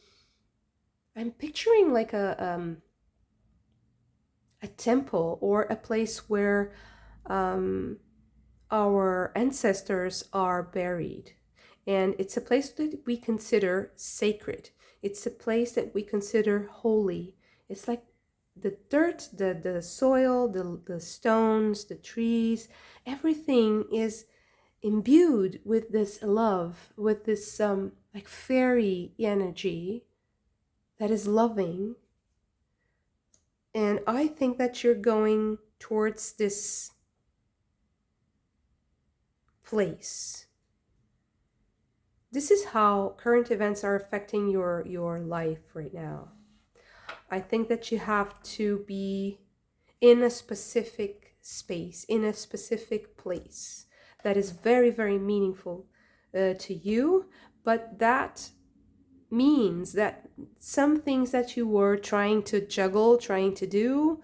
I'm picturing like a temple or a place where our ancestors are buried. And it's a place that we consider sacred. It's a place that we consider holy. It's like the dirt, the soil, the stones, the trees, everything is imbued with this love, with this like fairy energy that is loving. And I think that you're going towards this place. This is how current events are affecting your life right now. I think that you have to be in a specific space, in a specific place that is very, very meaningful to you, but that means that some things that you were trying to juggle, trying to do,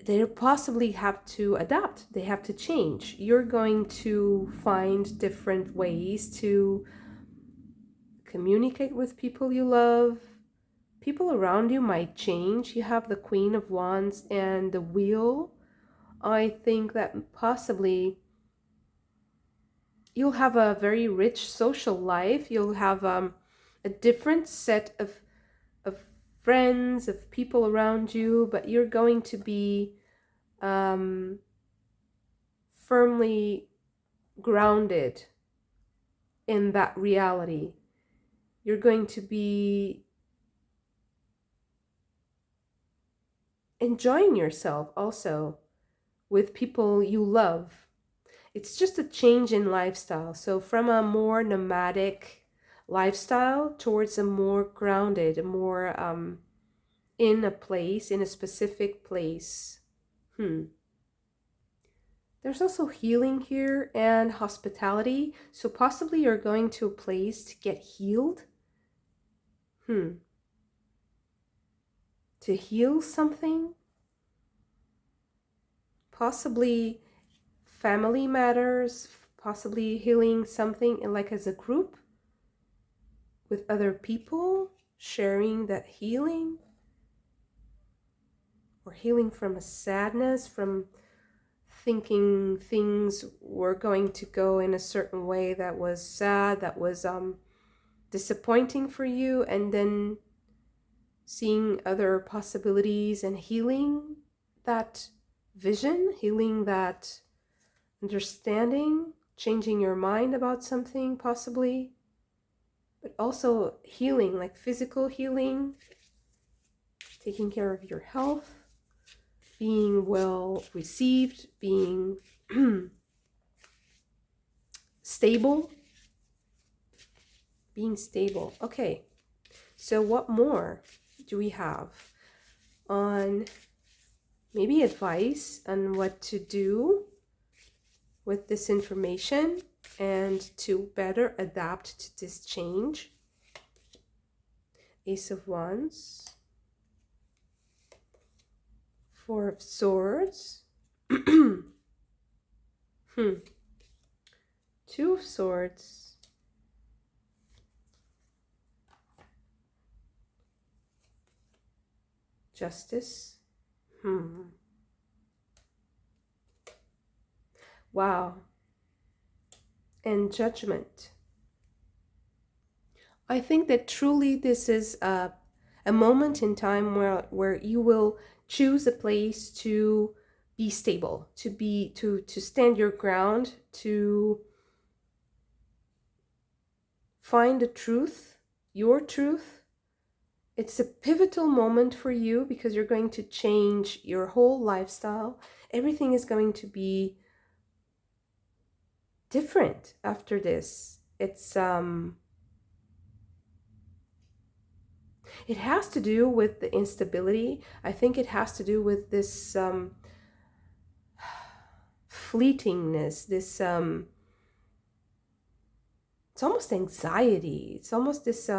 they possibly have to adapt. They have to change. You're going to find different ways to communicate with people you love. People around you might change. You have the Queen of Wands and the Wheel. I think that possibly you'll have a very rich social life. You'll have a different set of friends, of people around you, but you're going to be firmly grounded in that reality. You're going to be enjoying yourself also with people you love. It's just a change in lifestyle. So from a more nomadic lifestyle towards a more grounded, a more in a place, in a specific place. There's also healing here and hospitality. So possibly you're going to a place to get healed. To heal something. Possibly family matters, possibly healing something like as a group with other people, sharing that healing, or healing from a sadness, from thinking things were going to go in a certain way that was sad, that was disappointing for you, and then seeing other possibilities and healing that vision, healing that understanding, changing your mind about something possibly, but also healing, like physical healing, taking care of your health, being well received, being stable, being stable. Okay, so what more do we have on maybe advice on what to do with this information and to better adapt to this change? Ace of Wands, Four of Swords, Two of Swords, Justice. Wow. And Judgment. I think that truly this is a moment in time where you will choose a place to be stable, to stand your ground, to find the truth, your truth. It's a pivotal moment for you because you're going to change your whole lifestyle. Everything is going to be different after this. It's it has to do with the instability. I think it has to do with this fleetingness, this it's almost anxiety. It's almost this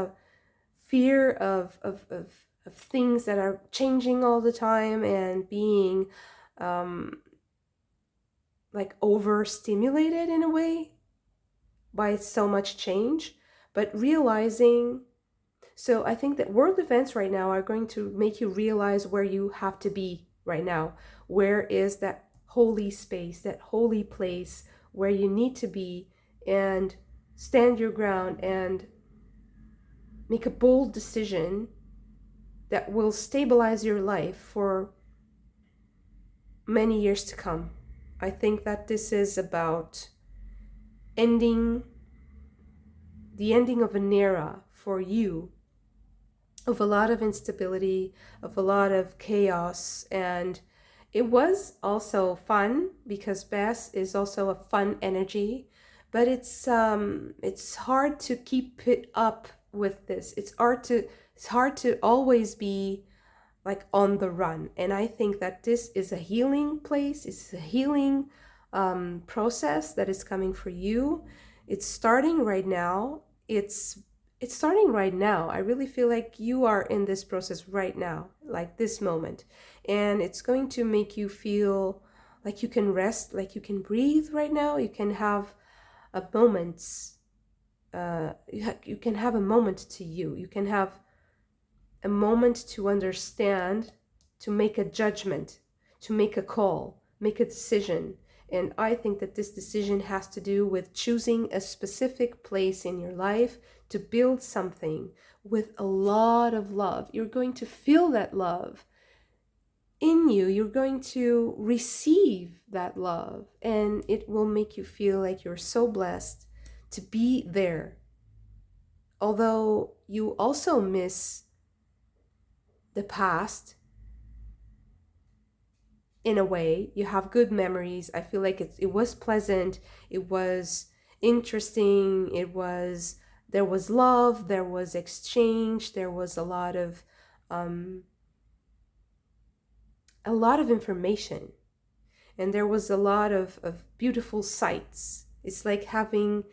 fear of things that are changing all the time and being like overstimulated in a way by so much change, but realizing. So I think that world events right now are going to make you realize where you have to be right now. Where is that holy space, that holy place where you need to be, and stand your ground and make a bold decision that will stabilize your life for many years to come. I think that this is about the ending of an era for you, of a lot of instability, of a lot of chaos. And it was also fun because Bess is also a fun energy, but it's hard to keep it up with this. It's hard to always be like on the run. And I think that this is a healing place. It's a healing process that is coming for you. It's starting right now. It's starting right now. I really feel like you are in this process right now, like this moment. And it's going to make you feel like you can rest, like you can breathe right now. You can have moments you can have a moment to you. You can have a moment to understand, to make a judgment, to make a call, make a decision. And I think that this decision has to do with choosing a specific place in your life to build something with a lot of love. You're going to feel that love in you. You're going to receive that love, and it will make you feel like you're so blessed to be there. Although you also miss the past, in a way, you have good memories. I feel like it was pleasant, it was interesting, there was love, there was exchange, there was a lot of information, and there was a lot of beautiful sights. It's like having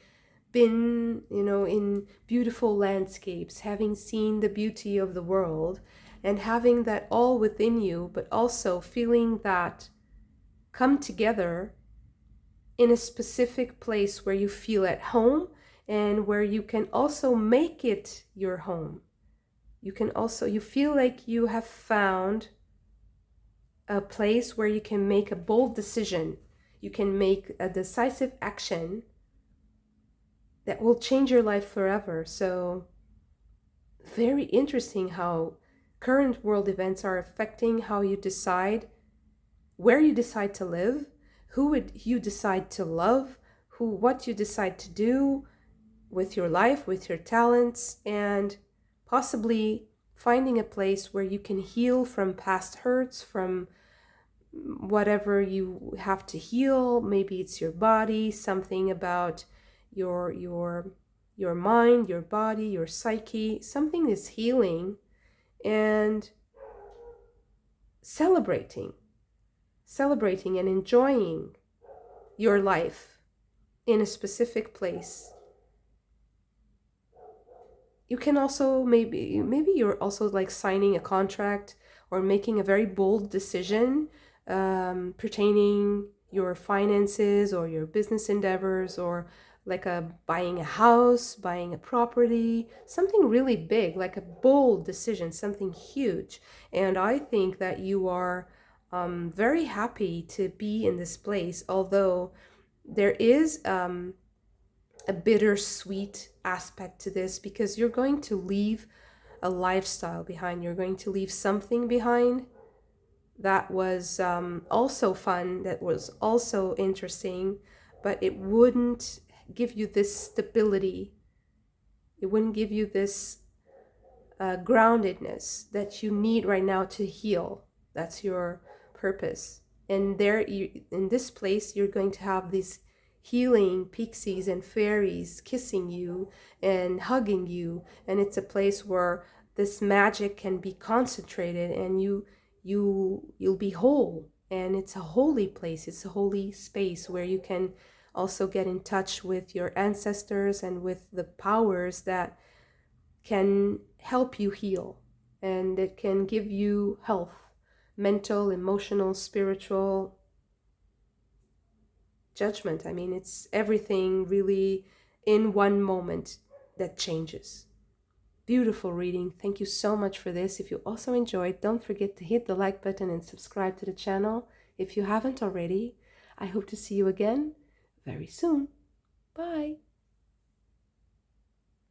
been, in beautiful landscapes, having seen the beauty of the world, and having that all within you, but also feeling that come together in a specific place where you feel at home, and where you can also make it your home. You feel like you have found a place where you can make a bold decision. You can make a decisive action that will change your life forever. So very interesting how current world events are affecting how you decide, where you decide to live, who would you decide to love, what you decide to do with your life, with your talents, and possibly finding a place where you can heal from past hurts, from whatever you have to heal. Maybe it's your body, something about your mind, your body, your psyche. Something is healing, and celebrating and enjoying your life in a specific place. You can also, maybe you're also like signing a contract or making a very bold decision pertaining your finances or your business endeavors, or like buying a house, buying a property, something really big, like a bold decision, something huge. And I think that you are very happy to be in this place, although there is a bittersweet aspect to this, because you're going to leave a lifestyle behind. You're going to leave something behind that was also fun, that was also interesting, but it wouldn't give you this stability. It wouldn't give you this groundedness that you need right now to heal. That's your purpose. And in this place, you're going to have these healing pixies and fairies kissing you and hugging you. And it's a place where this magic can be concentrated, and you'll be whole. And it's a holy place. It's a holy space where you can also get in touch with your ancestors and with the powers that can help you heal, and it can give you health, mental, emotional, spiritual, judgment. I mean, it's everything really in one moment that changes. Beautiful reading. Thank you so much for this. If you also enjoyed, don't forget to hit the like button and subscribe to the channel if you haven't already. I hope to see you again very soon. Bye.